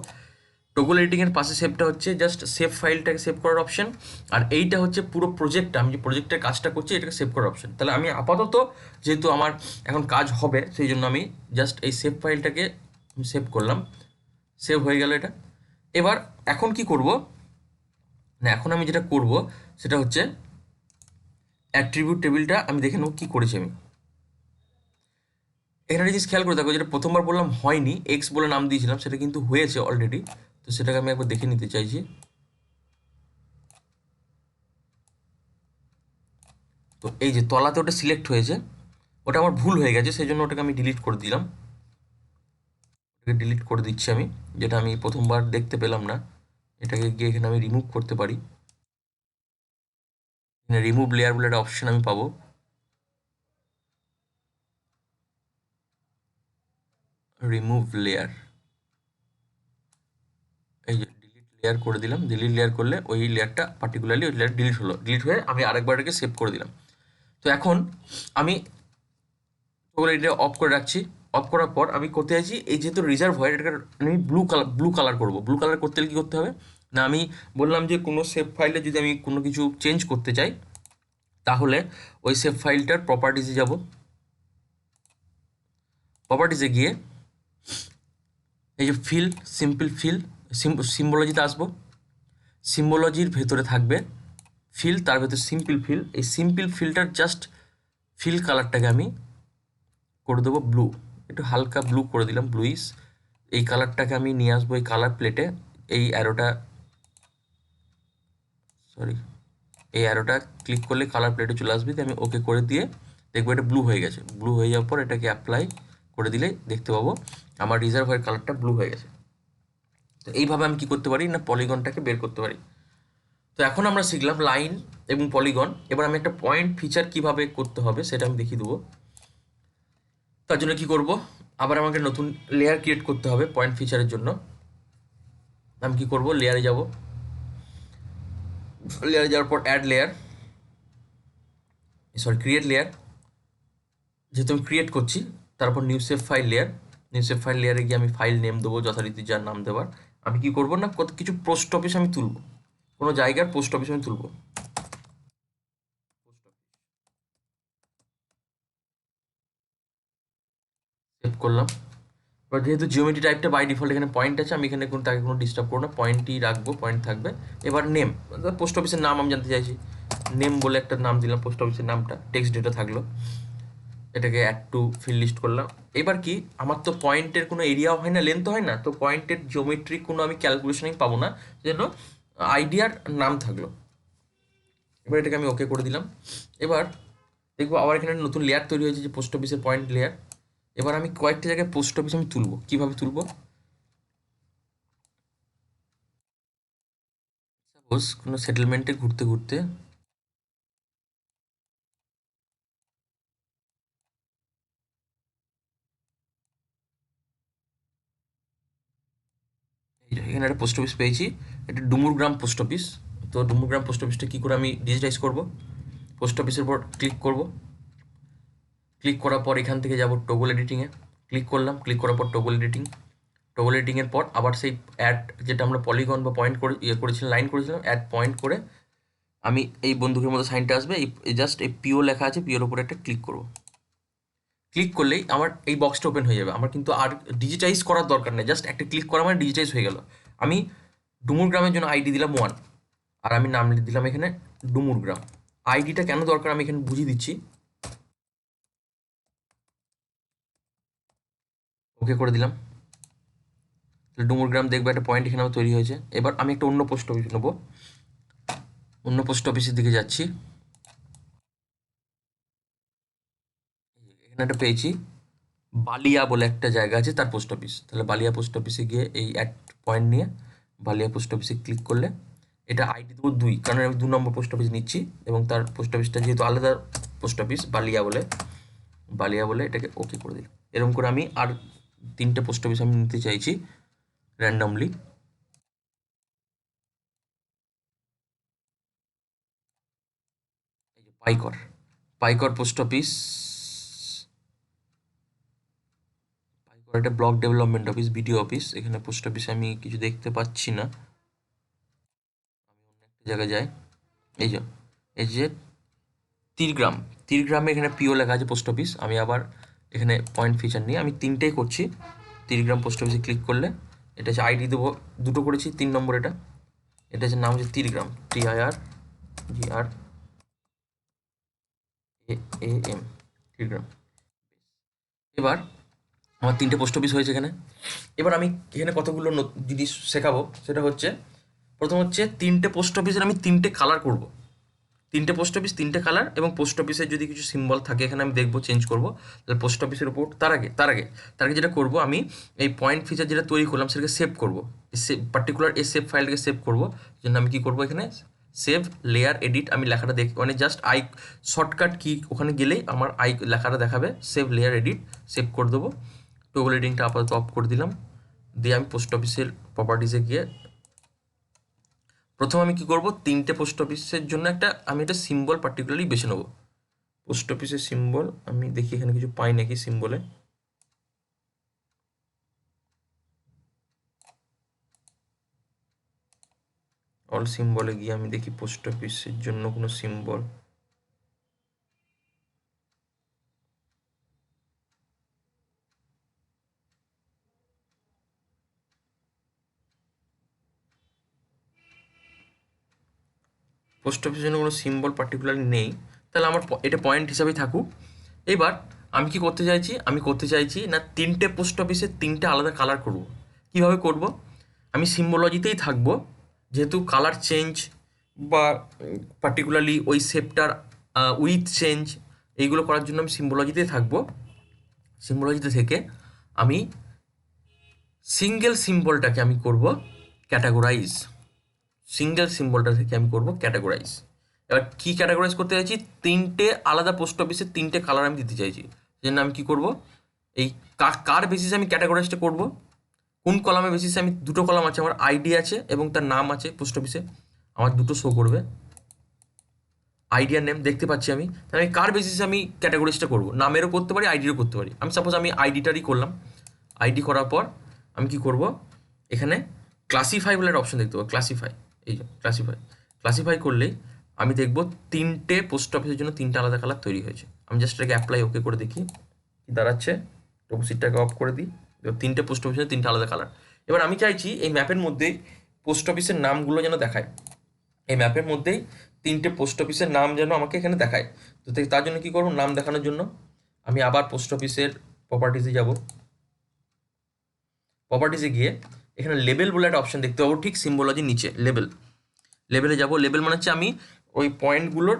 Speaker 1: টগল এডিটিংয়ের পাশে সেভটা হচ্ছে জাস্ট সেভ ফাইলটাকে সেভ করার অপশন, আর এইটা হচ্ছে পুরো প্রজেক্টটা, আমি যে প্রজেক্টের কাজটা করছি এটাকে সেভ করার অপশন। তাহলে আমি আপাতত যেহেতু আমার এখন কাজ হবে সেই জন্য আমি জাস্ট এই সেভ ফাইলটাকে সেভ করলাম, সেভ হয়ে গেল এটা। এবার এখন কি করব না, এখন আমি যেটা করব সেটা হচ্ছে অ্যাট্রিবিউট টেবিলটা আমি দেখে নেব কী করেছি আমি। এখানে জিনিস খেয়াল করে দেখো, যেটা প্রথমবার বললাম হয়নি, এক্স বলে নাম দিয়েছিলাম, সেটা কিন্তু হয়েছে অলরেডি। তো সেটাকে আমি একবার দেখে নিতে চাইছি। তো এই যে তলাতে ওটা সিলেক্ট হয়েছে, ওটা আমার ভুল হয়ে গেছে, সেই জন্য ওটাকে আমি ডিলিট করে দিলাম। ওটাকে ডিলিট করে দিচ্ছি আমি, যেটা আমি প্রথমবার দেখতে পেলাম না। এটাকে গিয়ে এখানে আমি রিমুভ করতে পারি, রিমুভ লেয়ার বলে একটা অপশন আমি পাবো। রিমুভ লেয়ার, এই যে ডিলিট লেয়ার করে দিলাম। ডিলিট লেয়ার করলে ওই লেয়ারটা পার্টিকুলারলি ওই লেয়ার ডিলিট হলো, ডিলিট হয়ে আমি আরেকবার এটাকে সেভ করে দিলাম। তো এখন আমি ওগুলো এটা অফ করে রাখছি। অফ করার পর আমি করতে চাইছি এই যেহেতু রিজার্ভ হয় এটাকে আমি ব্লু কালার করবো। ব্লু কালার করতে গেলে কী করতে হবে না, আমি বললাম যে কোনো সেভ ফাইলে যদি আমি কোনো কিছু চেঞ্জ করতে চাই তাহলে ওই সেভ ফাইলটার প্রপার্টিসে যাব। প্রপার্টিসে গিয়ে এই যে ফিল, সিম্পল ফিল, সিম্বলজিতে আসবো। সিম্বলজির ভেতরে থাকবে ফিল, তার ভেতরে সিম্পল ফিল। এই সিম্পল ফিলটার জাস্ট ফিল কালারটাকে আমি করে দেবো ব্লু, একটু হালকা ব্লু করে দিলাম, ব্লুইস। এই কালারটাকে আমি নিয়ে আসবো এই কালার প্লেটে, এই অ্যারোটা, সরি, এই অ্যারোটা ক্লিক করলে কালার প্লেটে চলে আসবে। আমি ওকে করে দিয়ে দেখবো এটা ব্লু হয়ে গেছে। ব্লু হয়ে যাওয়ার পর এটাকে অ্যাপ্লাই করে দিলে দেখতে পাবো আমার রিজার্ভার কালারটা ব্লু হয়ে গেছে। তো এইভাবে আমি কি করতে পারি না, পলিগনটাকে বের করতে পারি। তো এখন আমরা শিখলাম লাইন এবং পলিগন। এবার আমি একটা পয়েন্ট ফিচার কিভাবে করতে হবে সেটা আমি দেখিয়ে দেবো। তার জন্য কি করব, আবার আমাকে নতুন লেয়ার ক্রিয়েট করতে হবে পয়েন্ট ফিচারের জন্য। আমি কি করব, লেয়ারে যাব, লেয়ারে যাওয়ার পর add layer, sorry create layer, যেহেতু আমি ক্রিয়েট করছি, তারপর new save file layer, new save file লেয়ারে গিয়ে আমি ফাইল নেম দেবো যথারীতি যার নাম দেওয়ার। আমি কি করব না, কত কিছু পোস্ট অফিস আমি তুলব, কোনো জায়গার পোস্ট অফিস আমি তুলব। সেভ করলাম। এবার যেহেতু জিওমেট্রি টাইপটা বাই ডিফল্ট এখানে পয়েন্ট আছে, আমি এখানে তাকে কোনো ডিস্টার্ব করবো না, পয়েন্টই রাখবো, পয়েন্ট থাকবে। এবার নেম, পোস্ট অফিসের নাম আমি জানতে চাইছি, নেম বলে একটা নাম দিলাম, পোস্ট অফিসের নামটা, টেক্সট ডেটা থাকলো, এটাকে অ্যাড টু ফিল লিস্ট করলাম। এবার কি, আমার তো পয়েন্টের কোনো এরিয়াও হয় না, লেন্থ হয় না, তো পয়েন্টের জিওমেট্রিক কোনো আমি ক্যালকুলেশনই পাবো না, যেন আইডিয়ার নাম থাকলো। এবার এটাকে আমি ওকে করে দিলাম। এবার দেখবো আবার এখানে নতুন লেয়ার তৈরি হয়েছে, যে পোস্ট অফিসের পয়েন্ট লেয়ার। এবার আমি কয়েকটা জায়গায় পোস্ট অফিস আমি তুলবো, কীভাবে তুলবো, সাপোজ কোনো সেটেলমেন্টে ঘুরতে ঘুরতে, এখানে একটা পোস্ট অফিস পেয়েছি, এটা ডুমুরগ্রাম পোস্ট অফিস। তো ডুমুরগ্রাম পোস্ট অফিসটা কী করে আমি ডিজিটাইজ করব, পোস্ট অফিসের উপর ক্লিক করব, ক্লিক করার পর এখান থেকে যাব টগল এডিটিংয়ে, ক্লিক করলাম, ক্লিক করার পর টগল এডিটিং, টগল এডিটিংয়ের পর আবার সেই অ্যাড, যেটা আমরা পলিগন বা পয়েন্ট করে করেছিলাম, লাইন করেছিলাম, অ্যাড পয়েন্ট করে আমি এই বন্দুকের মতো সাইনটা আসবে, এই জাস্ট এই পিও লেখা আছে, পিওর উপরে একটা ক্লিক করব। ক্লিক করলেই আমার এই বক্সটা ওপেন হয়ে যাবে। আমার কিন্তু আর ডিজিটাইজ করার দরকার নেই, জাস্ট একটা ক্লিক করা মানে ডিজিটাইজ হয়ে গেল। আমি ডুমুর গ্রামের জন্য আইডি দিলাম 1, আর আমি নাম দিলাম এখানে ডুমুর গ্রাম। আইডিটা কেন দরকার আমি এখানে বুঝিয়ে দিচ্ছি। ওকে করে দিলাম, ডুমুর গ্রাম দেখবো একটা পয়েন্ট এখানে আমার তৈরি হয়েছে। এবার আমি একটা অন্য পোস্ট অফিস নেবো, অন্য পোস্ট অফিসের দিকে যাচ্ছি, এখানে একটা পেয়েছি বালিয়া বলে একটা জায়গা আছে, তার পোস্ট অফিস। তাহলে বালিয়া পোস্ট অফিসে গিয়ে এই অ্যাড পয়েন্ট নিয়ে বালিয়া পোস্ট অফিসে ক্লিক করলে এটা আইডি দেবো 2, কারণ আমি 2 নম্বর পোস্ট অফিস নিচ্ছি, এবং তার পোস্ট অফিসটা যেহেতু আলাদা পোস্ট অফিস, বালিয়া বলে, বালিয়া বলে এটাকে ওকে করে দিলাম। এরকম করে আমি আর 3টে পোস্ট অফিস আমি নিতে চাইছি র্যান্ডমলি। এই যে পাইকর, পাইকর পোস্ট অফিস, পাইকর একটা block development office, BDO office. এখানে পোস্ট অফিসে আমি কিছু দেখতে পাচ্ছি না, আমি অন্য একটা জায়গায় যাই। এই যে, এই যে তীরগ্রাম, তীরগ্রামে এখানে পিও লেখা আছে পোস্ট অফিস। আমি আবার এখানে পয়েন্ট ফিচার নিয়ে আমি 3টেই করছি। তীরগ্রাম পোস্ট অফিসে ক্লিক করলে এটা হচ্ছে আইডি দেবো, 2টো করেছি, 3 নম্বর এটা, এটা হচ্ছে নাম হচ্ছে তীরগ্রাম, TIRGRAM, তীরগ্রাম। এবার আমার 3টে পোস্ট অফিস হয়েছে এখানে। এবার আমি এখানে কতগুলো জিনিস শেখাবো, সেটা হচ্ছে, প্রথম হচ্ছে 3টে পোস্ট অফিসের আমি 3টে কালার করব, 3টে পোস্ট অফিস 3টে কালার, এবং পোস্ট অফিসের যদি কিছু সিম্বল থাকে এখানে আমি দেখবো, চেঞ্জ করবো। তাহলে পোস্ট অফিসের উপর তার আগে যেটা করবো, আমি এই পয়েন্ট ফিচার যেটা তৈরি করলাম সেটাকে সেভ করবো, সেভ পার্টিকুলার এই সেভ ফাইলটাকে সেভ করবো। জন্য আমি কি করবো, এখানে সেভ লেয়ার এডিট, আমি লেখাটা মানে জাস্ট শর্টকাট কি ওখানে গেলেই আমার লেখাটা দেখাবে, সেভ লেয়ার এডিট, সেভ করে দেবো। টগল এডিটিংটা আপাতত অফ করে দিলাম, দিয়ে আমি পোস্ট অফিসের প্রপার্টিসে গিয়ে প্রথম আমি কি করব, 3টে পোস্ট অফিসের জন্য আমি একটা সিম্বল পার্টিকুলারলি বেছে নেবো। পোস্ট অফিসের সিম্বল আমি দেখি এখানে কিছু পাই নাকি সিম্বলে। অল সিম্বলে গিয়ে আমি দেখি পোস্ট অফিসের জন্য কোনো সিম্বল। পোস্ট অফিসের জন্য কোনো সিম্বল পার্টিকুলারলি নেই। তাহলে আমার এটা পয়েন্ট হিসাবেই থাকুক। এবার আমি কি করতে চাইছি, আমি করতে চাইছি না 3টে পোস্ট অফিসে 3টে আলাদা কালার করব। কিভাবে করব, আমি সিম্বোলজিতেই থাকবো, যেহেতু কালার চেঞ্জ বা পার্টিকুলারলি ওই শেপটার উইথ চেঞ্জ এইগুলো করার জন্য আমি সিম্বোলজিতেই থাকবো। সিম্বোলজিতে থেকে আমি সিঙ্গেল সিম্বলটাকে আমি করব ক্যাটাগরাইজ, সিঙ্গেল সিম্বলটা থেকে আমি করব ক্যাটাগরাইজ। এবার কী ক্যাটাগরাইজ করতে চাইছি, 3টে আলাদা পোস্ট অফিসে 3টে কালার আমি দিতে চাইছি। জন্য আমি কী করব, এই কার বেসিসে আমি ক্যাটাগরাইজটা করব, কোন কলামের বেসিসে, আমি 2টো কলাম আছে, আমার আইডি আছে এবং তার নাম আছে পোস্ট অফিসে, আমার 2টো শো করবে, আইডি আর নেম দেখতে পাচ্ছি আমি। তাহলে আমি কার বেসিসে আমি ক্যাটাগরাইজটা করব, নামেরও করতে পারি, আইডিরও করতে পারি। আমি সাপোজ আমি আইডিটারই করলাম। আইডি করার পর আমি কি করব, এখানে ক্লাসিফাই বলে একটা অপশন দেখতে পাবো, ক্লাসিফাই, এই যে ক্লাসিফাই। ক্লাসিফাই করলেই আমি দেখব 3টে পোস্ট অফিসের জন্য 3টে আলাদা কালার তৈরি হয়েছে। আমি জাস্ট এটাকে অ্যাপ্লাই ওকে করে দেখি কি দাঁড়াচ্ছে। টপসিটটাকে অফ করে দিই, 3টে পোস্ট অফিসের 3টে আলাদা কালার। এবার আমি চাইছি এই ম্যাপের মধ্যেই পোস্ট অফিসের নামগুলো যেন দেখায়, এই ম্যাপের মধ্যেই 3টে পোস্ট অফিসের নাম যেন আমাকে এখানে দেখায়। তো তার জন্য কী করবো, নাম দেখানোর জন্য আমি আবার পোস্ট অফিসের প্রপার্টিসে যাব। প্রপার্টিসে গিয়ে এখানে লেবেল বলে একটা অপশন দেখতে পাবো, ঠিক সিম্বোলজির নিচে লেবেল। লেবেলে যাব, লেবেল মানে হচ্ছে আমি ওই পয়েন্টগুলোর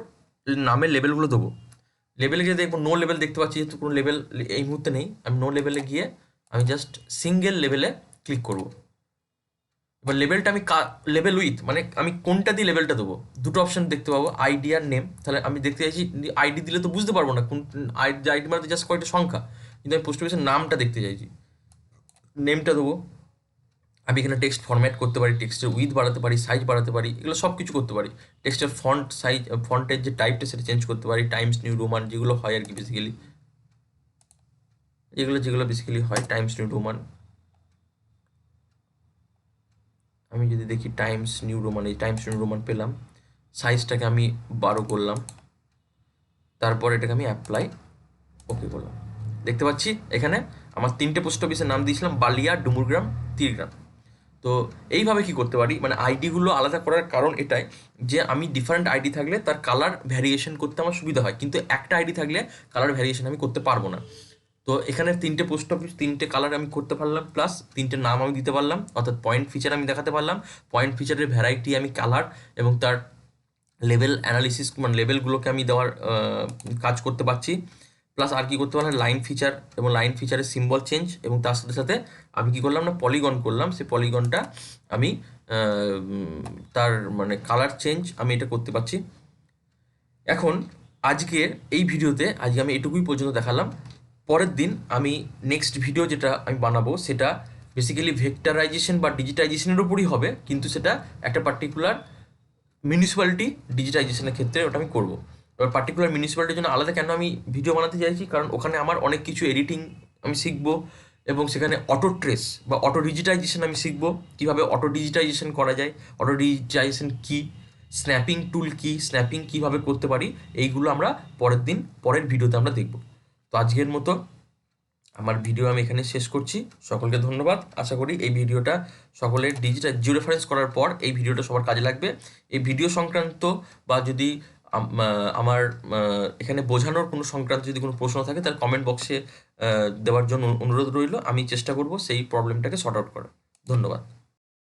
Speaker 1: নামের লেবেলগুলো দেবো। লেবেলে গিয়ে দেখবো নো লেবেল দেখতে পাচ্ছি, যেহেতু কোনো লেবেল এই মুহূর্তে নেই। আমি নো লেবেলে গিয়ে আমি জাস্ট সিঙ্গেল লেবেলে ক্লিক করব। এবার লেবেলটা আমি লেবেল উইথ মানে আমি কোনটা দিয়ে লেবেলটা দেবো, 2টো অপশন দেখতে পাবো, আইডি আর নেম। তাহলে আমি দেখতে চাইছি আইডি দিলে তো বুঝতে পারবো না কোন আইডি, মানে জাস্ট কয়েকটা সংখ্যা, কিন্তু আমি পোস্ট অফিসের নামটা দেখতে চাইছি। নেমটা দেবো। আমি এখানে টেক্সট ফরম্যাট করতে পারি, টেক্সটের উইথ বাড়াতে পারি, সাইজ বাড়াতে পারি, এগুলো সব কিছু করতে পারি। টেক্সটের ফন্ট সাইজ, ফন্টের যে টাইপটা সেটা চেঞ্জ করতে পারি, টাইমস নিউ রোমান যেগুলো হয় আর কি বেসিক্যালি, যেগুলো বেসিক্যালি হয় টাইমস নিউ রোমান। আমি যদি দেখি টাইমস নিউ রোমান, এই টাইমস নিউ রোমান পেলাম, সাইজটাকে আমি 12 করলাম, তারপর এটাকে আমি অ্যাপ্লাই ওকে করলাম। দেখতে পাচ্ছি এখানে আমার 3টে পোস্ট অফিসের নাম দিয়েছিলাম, বালিয়া, ডুমুরগ্রাম, তীরগ্রাম। তো এইভাবে কি করতে পারি, মানে আইডিগুলো আলাদা করার কারণ এটাই যে আমি ডিফারেন্ট আইডি থাকলে তার কালার ভ্যারিয়েশন করতে আমার সুবিধা হয়, কিন্তু একটা আইডি থাকলে কালার ভ্যারিয়েশন আমি করতে পারবো না। তো এখানে 3টে পোস্ট অফিস 3টে কালার আমি করতে পারলাম, প্লাস 3টে নাম আমি দিতে পারলাম, অর্থাৎ পয়েন্ট ফিচার আমি দেখাতে পারলাম। পয়েন্ট ফিচারের ভ্যারাইটি আমি কালার এবং তার লেভেল অ্যানালিসিস, মানে লেভেলগুলোকে আমি দেওয়ার কাজ করতে পারছি। প্লাস আর কি করতে পারলাম, লাইন ফিচার এবং লাইন ফিচারের সিম্বল চেঞ্জ, এবং তার সাথে সাথে আমি কি করলাম না পলিগন করলাম, সেই পলিগনটা আমি তার মানে কালার চেঞ্জ আমি এটা করতে পারছি। এখন আজকের এই ভিডিওতে আজকে আমি এটুকুই পর্যন্ত দেখালাম। পরের দিন আমি নেক্সট ভিডিও যেটা আমি বানাবো সেটা বেসিক্যালি ভেক্টরাইজেশন বা ডিজিটাইজেশনের উপরই হবে, কিন্তু সেটা একটা পার্টিকুলার মিউনিসিপ্যালিটি ডিজিটাইজেশনের ক্ষেত্রে ওটা আমি করবো। এবার পার্টিকুলার মিউনিসিপ্যালিটির জন্য আলাদা কেন আমি ভিডিও বানাতে চাইছি, কারণ ওখানে আমার অনেক কিছু এডিটিং আমি শিখবো, এবং সেখানে অটো ট্রেস বা অটো ডিজিটাইজেশন আমি শিখবো, কীভাবে অটো ডিজিটাইজেশন করা যায়, অটো ডিজিটাইজেশন কী, স্ন্যাপিং টুল কী, স্ন্যাপিং কীভাবে করতে পারি, এইগুলো আমরা পরের ভিডিওতে আমরা দেখব। তো আজকের মতো আমার ভিডিও আমি এখানে শেষ করছি। সকলকে ধন্যবাদ। আশা করি এই ভিডিওটা সকলের জিও রেফারেন্স করার পর এই ভিডিওটা সবার কাজে লাগবে। এই ভিডিও সংক্রান্ত বা যদি আমার এখানে বোঝানোর কোনো সংক্রান্ত যদি কোনো প্রশ্ন থাকে তাহলে কমেন্ট বক্সে দেওয়ার জন্য অনুরোধ রইল। আমি চেষ্টা করব সেই প্রবলেমটাকে সর্ট আউট করার। ধন্যবাদ।